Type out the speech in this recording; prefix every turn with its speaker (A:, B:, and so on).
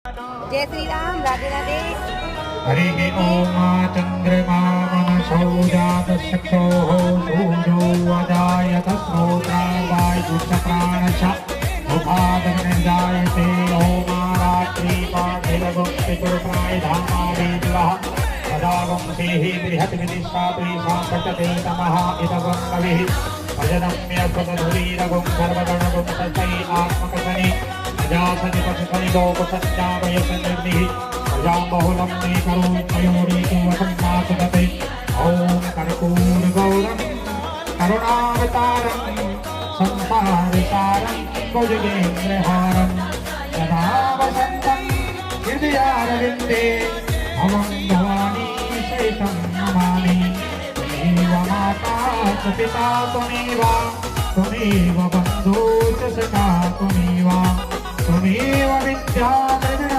A: जय श्री राम। राधे राधे।
B: हरि ओम चंद्रमा मनसो जातचक्षुः सूर्यो वदायत श्रोत्रा वायुश्च मुखादग्निर्जायते ओम रात्रि पाठिलगुप्तिपुरुषाय धामावेदिवः सदा वंशेः बृहद्विदिशात्रीषां पठते तमः इदगं कविः भजनम्य सदधुरीरगुं सर्वगणगुं तस्मै आत्मकथने अजासनि पशुफलिलोकसञ्चावयसन्निर्मिः प्रजाबहुलं मे करोत्मयोरेकवसन्नासदते ॐ कर्पूरगौरं करुणावतारं संसारसारं भुजगेन्द्रहारं सदा वसन्तं हृदयारविन्दे भवं भवानी सहितं नमामि त्वमेव माता च पिता त्वमेव बन्धू च सखा त्वमेव विद्या